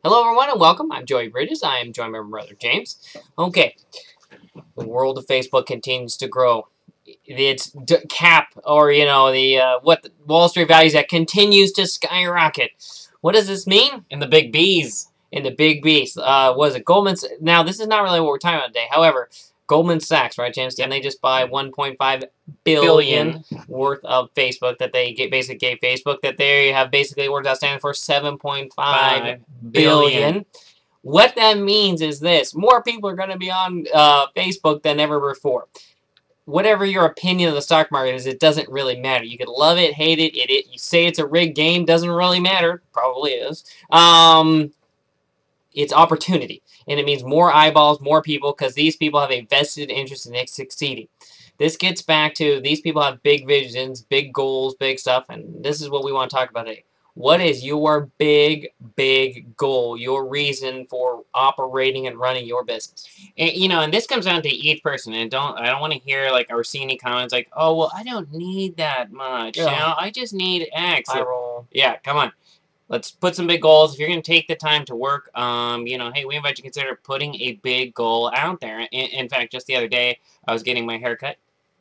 Hello everyone and welcome. I'm Joey Bridges. I am joined by my brother James. Okay, the world of Facebook continues to grow. It's cap, or what the Wall Street values that continues to skyrocket. What does this mean? In the big B's. In the big B's. Was it Goldman's? Now this is not really what we're talking about today. However, Goldman Sachs, right, James? Didn't they just buy 1.5 billion worth of Facebook that they basically gave Facebook that they have basically worked outstanding for 7.5 billion. What that means is this: more people are going to be on Facebook than ever before. Whatever your opinion of the stock market is, it doesn't really matter. You can love it, hate it. You say it's a rigged game, doesn't really matter. Probably is. It's opportunity. And it means more eyeballs, more people, because these people have a vested interest in it succeeding. This gets back to these people have big visions, big goals, big stuff, and this is what we want to talk about today. What is your big goal, your reason for operating and running your business? And this comes down to each person. And I don't want to hear or see any comments like, oh, well, I don't need that much. I just need X. I roll. Yeah, come on. Let's put some big goals. If you're going to take the time to work, hey, we invite you to consider putting a big goal out there. In fact, just the other day, I was getting my hair cut.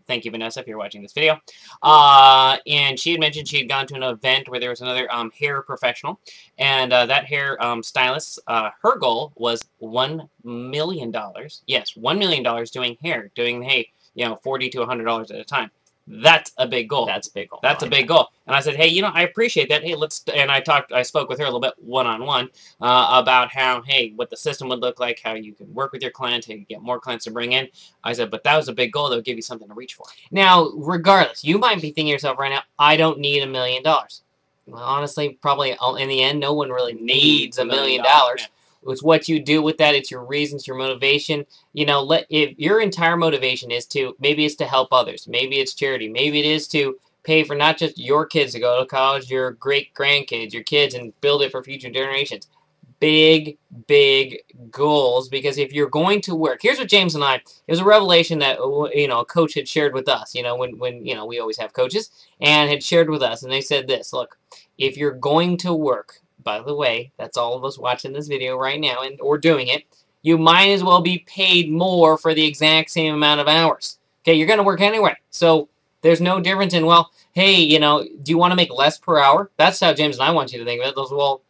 Thank you, Vanessa, if you're watching this video. And she had mentioned she had gone to an event where there was another hair professional. And that hair stylist, her goal was $1 million. Yes, $1 million doing hair, doing, hey, $40 to $100 at a time. That's a big goal. That's a big goal. That's a big goal. And I said, hey, I appreciate that. Hey, and I spoke with her a little bit one-on-one about how, hey, what the system would look like, how you can work with your clients, how you get more clients to bring in. I said, but that was a big goal that would give you something to reach for. Now, regardless, you might be thinking to yourself right now, I don't need $1 million. Well, honestly, probably in the end, no one really needs $1 million. Yeah. It's what you do with that. It's your reasons, your motivation. If your entire motivation is maybe it's to help others. Maybe it's charity. Maybe it is to pay for not just your kids to go to college, your great-grandkids, your kids, and build it for future generations. Big goals, because if you're going to work, here's what James and it was a revelation that, a coach had shared with us, when we always have coaches, and had shared with us, and they said this: look, if you're going to work, by the way, that's all of us watching this video right now or doing it, you might as well be paid more for the exact same amount of hours. Okay, you're going to work anyway. So there's no difference in, well, hey, do you want to make less per hour? That's how James and I want you to think of it. Those, well,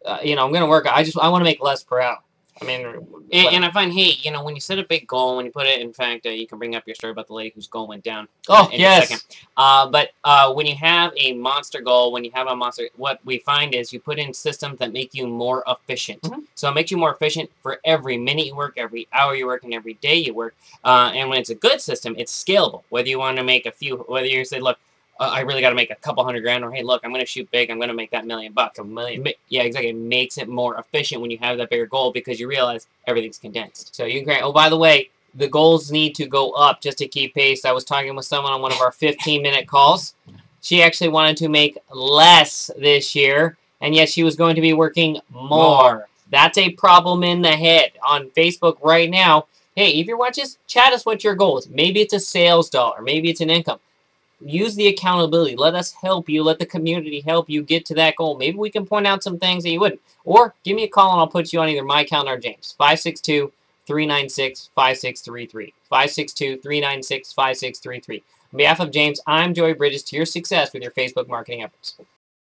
I'm going to work. I want to make less per hour. I mean, and I find, hey, when you set a big goal, when you put it, in fact, you can bring up your story about the lady whose goal went down. Oh, in yes. a second. But when you have a monster goal, when you have a monster, what we find is you put in systems that make you more efficient. So it makes you more efficient for every minute you work, every hour you work, and every day you work. And when it's a good system, it's scalable. Whether you want to make whether you say, look, I really got to make a couple $100,000, or hey, look, I'm going to shoot big, I'm going to make that $1 million. $1 million. Yeah, exactly. It makes it more efficient when you have that bigger goal because you realize everything's condensed. So you can. Oh, by the way, the goals need to go up just to keep pace. I was talking with someone on one of our 15-minute calls. She actually wanted to make less this year, and yet she was going to be working more. That's a problem in the head. On Facebook right now, hey, if you're watching this, chat us what your goal is. Maybe it's a sales dollar. Maybe it's an income. Use the accountability. Let us help you. Let the community help you get to that goal. Maybe we can point out some things that you wouldn't. Or give me a call and I'll put you on either my account or James. 562-396-5633. 562-396-5633. On behalf of James, I'm Joey Bridges. To your success with your Facebook marketing efforts.